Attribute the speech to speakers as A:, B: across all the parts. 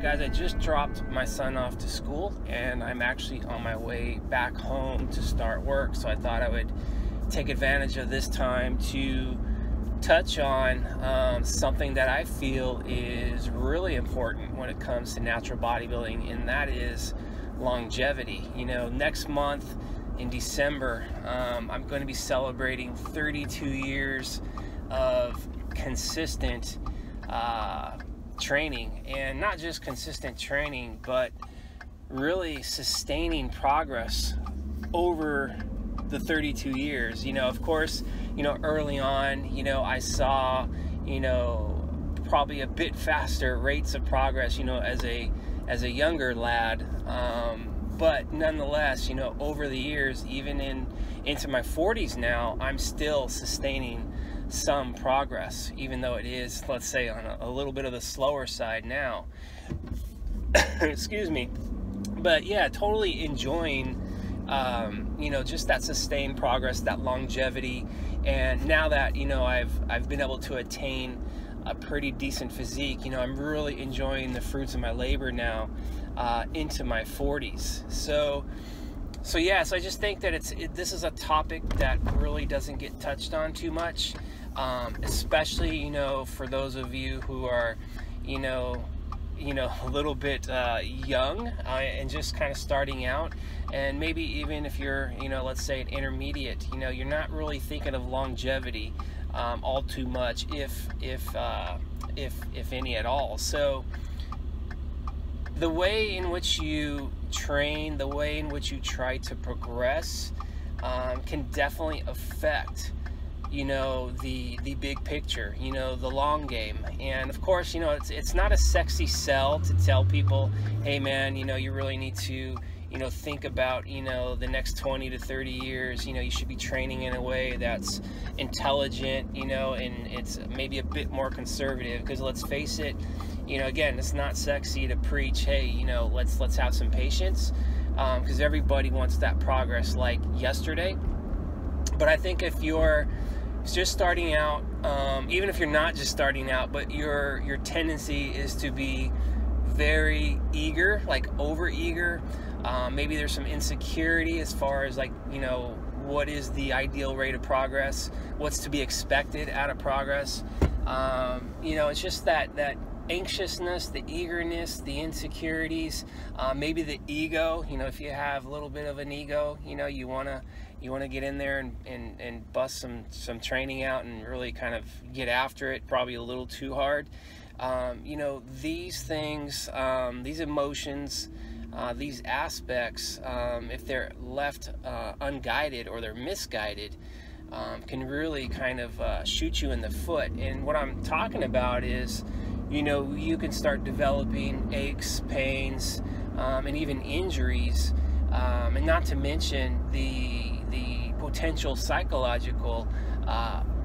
A: Guys, I just dropped my son off to school and I'm actually on my way back home to start work. So I thought I would take advantage of this time to touch on something that I feel is really important when it comes to natural bodybuilding, and that is longevity. You know, next month in December, I'm going to be celebrating 32 years of consistent training, and not just consistent training, but really sustaining progress over the 32 years. You know, of course, you know, early on, you know, I saw, you know, probably a bit faster rates of progress, you know, as a younger lad, but nonetheless, you know, over the years, even into my 40s now, I'm still sustaining some progress, even though it is, let's say, on a little bit of the slower side now. Excuse me. But yeah, totally enjoying you know, just that sustained progress, that longevity. And now that, you know, I've been able to attain a pretty decent physique, you know, I'm really enjoying the fruits of my labor now into my 40s. So yeah, so I just think that this is a topic that really doesn't get touched on too much, especially, you know, for those of you who are, you know, a little bit young and just kind of starting out, and maybe even if you're, you know, let's say an intermediate, you know, you're not really thinking of longevity all too much, if any at all. So the way in which you train, the way in which you try to progress can definitely affect, you know, the big picture, you know, the long game. And of course, you know, it's not a sexy sell to tell people, hey man, you know, you really need to, you know, think about, you know, the next 20 to 30 years, you know, you should be training in a way that's intelligent, you know, and it's maybe a bit more conservative, because let's face it, you know, again, it's not sexy to preach, hey, you know, let's have some patience, because everybody wants that progress like yesterday. But I think if you're just starting out, even if you're not just starting out, but your tendency is to be very eager, like over eager, maybe there's some insecurity as far as, like, you know, what is the ideal rate of progress, what's to be expected out of progress. You know, it's just that anxiousness, the eagerness, the insecurities, maybe the ego. You know, if you have a little bit of an ego, you know, you want to get in there and bust some training out and really kind of get after it, probably a little too hard. You know, these things, these emotions, these aspects, if they're left unguided or they're misguided, can really kind of shoot you in the foot. And what I'm talking about is, you know, you can start developing aches, pains, and even injuries, and not to mention the potential psychological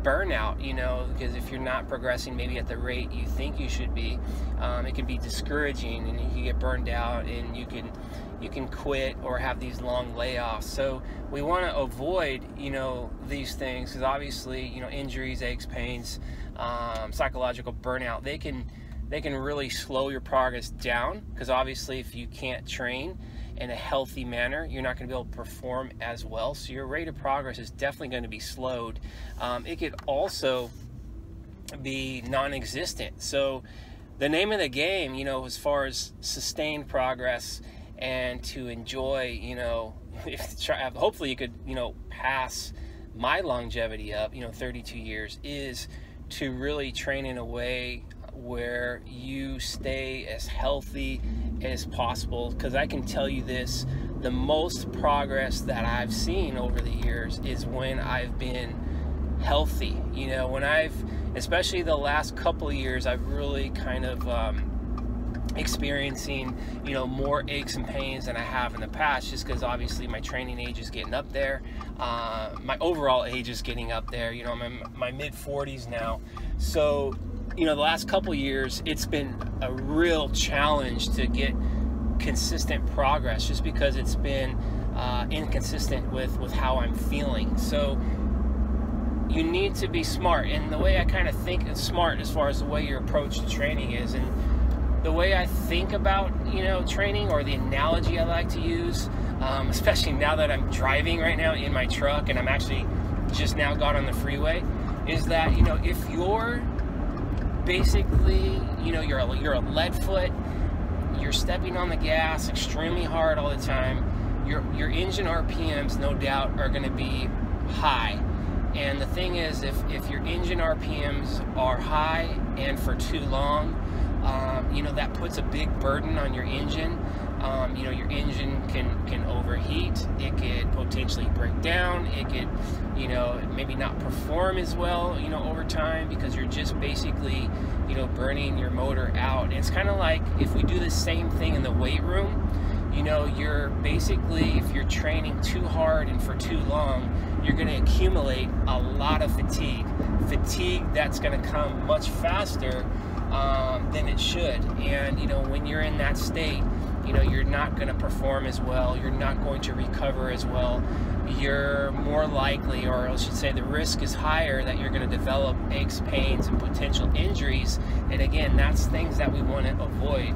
A: burnout, you know, because if you're not progressing maybe at the rate you think you should be, it can be discouraging, and you can get burned out, and you can quit or have these long layoffs. So we want to avoid, you know, these things, because obviously, you know, injuries, aches, pains, psychological burnout, they can really slow your progress down, because obviously if you can't train in a healthy manner, you're not going to be able to perform as well. So your rate of progress is definitely going to be slowed. It could also be non-existent. So the name of the game, you know, as far as sustained progress and to enjoy, you know, hopefully you could, you know, pass my longevity up, you know, 32 years, is to really train in a way where you stay as healthy as possible. Because I can tell you this, the most progress that I've seen over the years is when I've been healthy. You know, when especially the last couple of years, I've really kind of experiencing, you know, more aches and pains than I have in the past, just because obviously my training age is getting up there, my overall age is getting up there. You know, I'm in my mid-40s now. So, you know, the last couple of years, it's been a real challenge to get consistent progress, just because it's been inconsistent with how I'm feeling. So you need to be smart, and the way I kind of think it's smart as far as the way your approach to training is, and the way I think about, training, or the analogy I like to use, especially now that I'm driving right now in my truck and I'm actually just now got on the freeway, is that, if you're basically, you're a lead foot, you're stepping on the gas extremely hard all the time, your engine RPMs, no doubt, are going to be high. And the thing is, if your engine RPMs are high and for too long, that puts a big burden on your engine. Your engine can overheat. It could potentially break down. It could, maybe not perform as well, over time, because you're just basically, burning your motor out. And it's kind of like if we do the same thing in the weight room, you're basically, if you're training too hard and for too long, you're going to accumulate a lot of fatigue that's going to come much faster than it should. And when you're in that state, you're not going to perform as well, you're not going to recover as well, you're more likely, or I should say the risk is higher, that you're going to develop aches, pains, and potential injuries. And again, that's things that we want to avoid.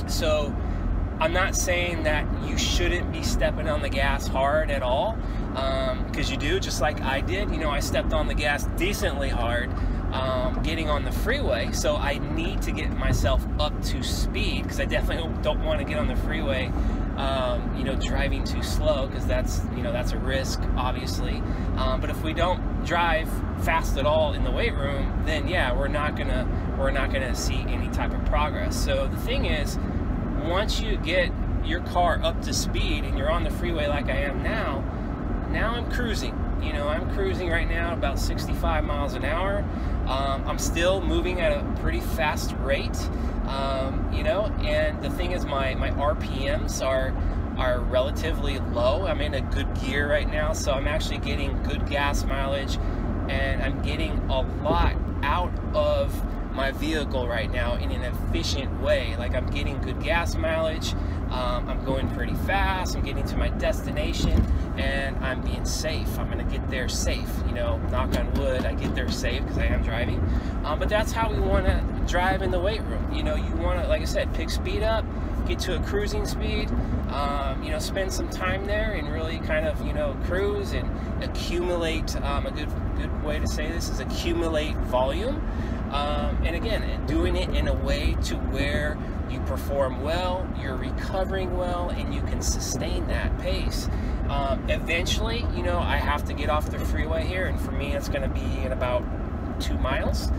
A: So I'm not saying that you shouldn't be stepping on the gas hard at all, because you do, just like I did. I stepped on the gas decently hard getting on the freeway, so I need to get myself up to speed, because I definitely don't want to get on the freeway driving too slow, because that's a risk, obviously. But if we don't drive fast at all in the weight room, then yeah, we're not gonna see any type of progress. So the thing is, once you get your car up to speed and you're on the freeway like I am now I'm cruising. I'm cruising right now about 65 miles an hour. I'm still moving at a pretty fast rate, and the thing is, my RPMs are relatively low. I'm in a good gear right now, so I'm actually getting good gas mileage, and I'm getting a lot out of my vehicle right now in an efficient way. Like, I'm getting good gas mileage, I'm going pretty fast, I'm getting to my destination, and I'm being safe. I'm gonna get there safe, knock on wood, I get there safe because I am driving. But that's how we want to drive in the weight room. You want to, like I said, pick speed up, get to a cruising speed, spend some time there and really kind of, cruise and accumulate. A good way to say this is accumulate volume. And again, doing it in a way to where you perform well, you're recovering well, and you can sustain that pace. Eventually, I have to get off the freeway here, and for me, it's going to be in about 2 miles.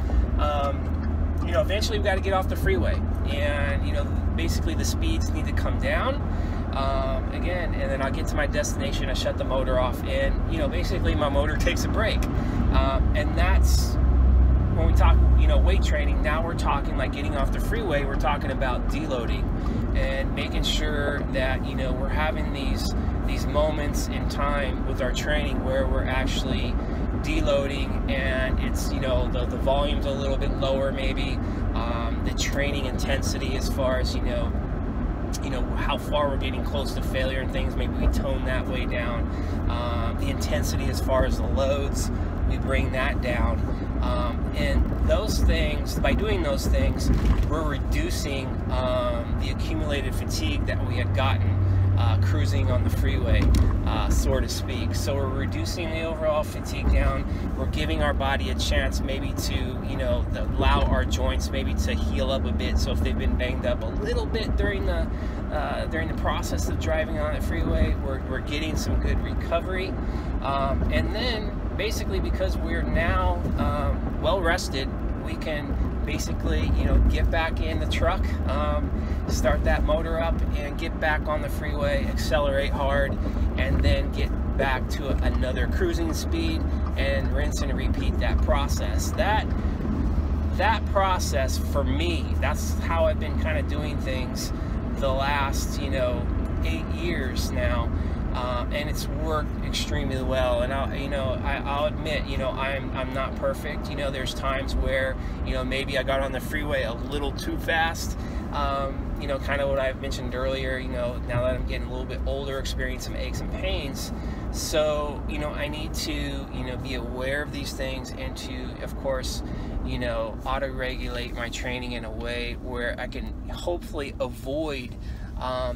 A: Eventually we've got to get off the freeway, and, basically the speeds need to come down. Again, and then I'll get to my destination, I shut the motor off, and, basically my motor takes a break. And that's when we talk, weight training. Now we're talking like getting off the freeway, we're talking about deloading and making sure that, we're having these moments in time with our training where we're actually deloading, and it's, the volume's a little bit lower, maybe, the training intensity as far as, how far we're getting close to failure and things, maybe we tone that way down. The intensity as far as the loads, we bring that down. And those things, by doing those things, we're reducing the accumulated fatigue that we had gotten cruising on the freeway, so to speak. So we're reducing the overall fatigue down. We're giving our body a chance maybe to, allow our joints maybe to heal up a bit. So if they've been banged up a little bit during the process of driving on the freeway, we're getting some good recovery. And then basically, because we're now well rested, we can basically, get back in the truck, start that motor up, and get back on the freeway, accelerate hard, and then get back to another cruising speed and rinse and repeat that process. That process, for me, that's how I've been kind of doing things the last, 8 years now. And it's worked extremely well. And I'll admit, I'm not perfect. There's times where, maybe I got on the freeway a little too fast. You know, kind of what I've mentioned earlier, you know, now that I'm getting a little bit older, experience some aches and pains. So, you know, I need to, you know, be aware of these things and to, of course, you know, auto-regulate my training in a way where I can hopefully avoid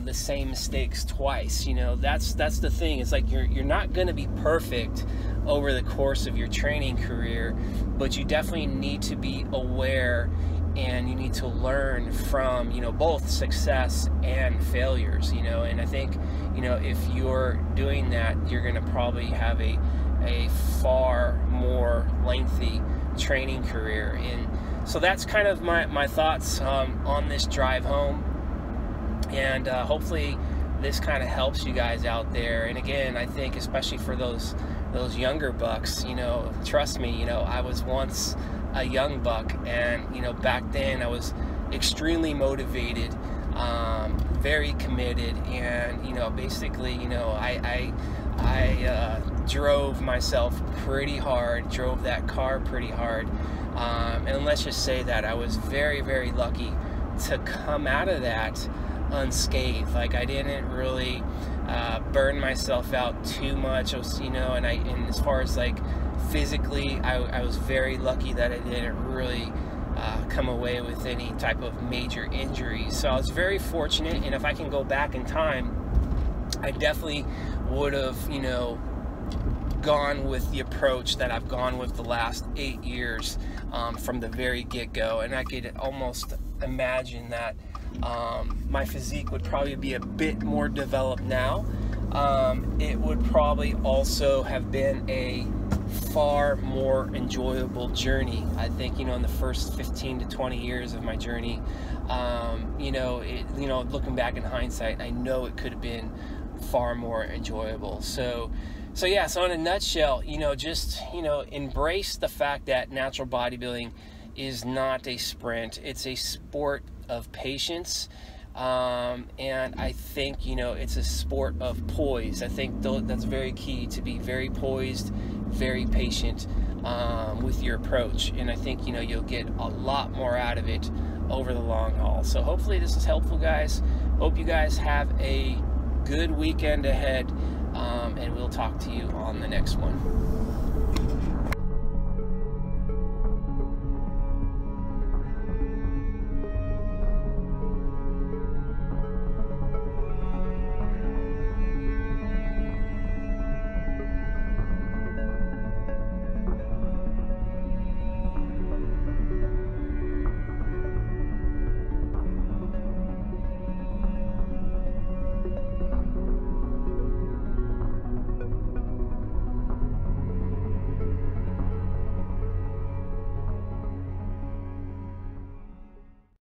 A: the same mistakes twice. You know, that's the thing. It's like you're not going to be perfect over the course of your training career, but you definitely need to be aware and you need to learn from, you know, both success and failures, you know. And I think, you know, if you're doing that, you're going to probably have a far more lengthy training career. And so that's kind of my thoughts on this drive home. And hopefully this kind of helps you guys out there. And again, I think especially for those younger bucks, you know, trust me, you know, I was once a young buck, and you know, back then I was extremely motivated, very committed, and you know, basically, you know, I drove myself pretty hard, drove that car pretty hard, and let's just say that I was very, very lucky to come out of that unscathed. Like, I didn't really burn myself out too much, you know, and as far as like physically, I was very lucky that I didn't really come away with any type of major injuries. So I was very fortunate, and if I can go back in time, I definitely would have, you know, gone with the approach that I've gone with the last 8 years from the very get-go. And I could almost imagine that my physique would probably be a bit more developed now. It would probably also have been a far more enjoyable journey. I think, you know, in the first 15 to 20 years of my journey, you know, looking back in hindsight, I know it could have been far more enjoyable. So yeah, so in a nutshell, you know, just, you know, embrace the fact that natural bodybuilding is not a sprint. It's a sport of patience. And I think, you know, it's a sport of poise. I think that's very key, to be very poised, very patient with your approach. And I think, you know, you'll get a lot more out of it over the long haul. So hopefully this is helpful, guys. Hope you guys have a good weekend ahead, and we'll talk to you on the next one.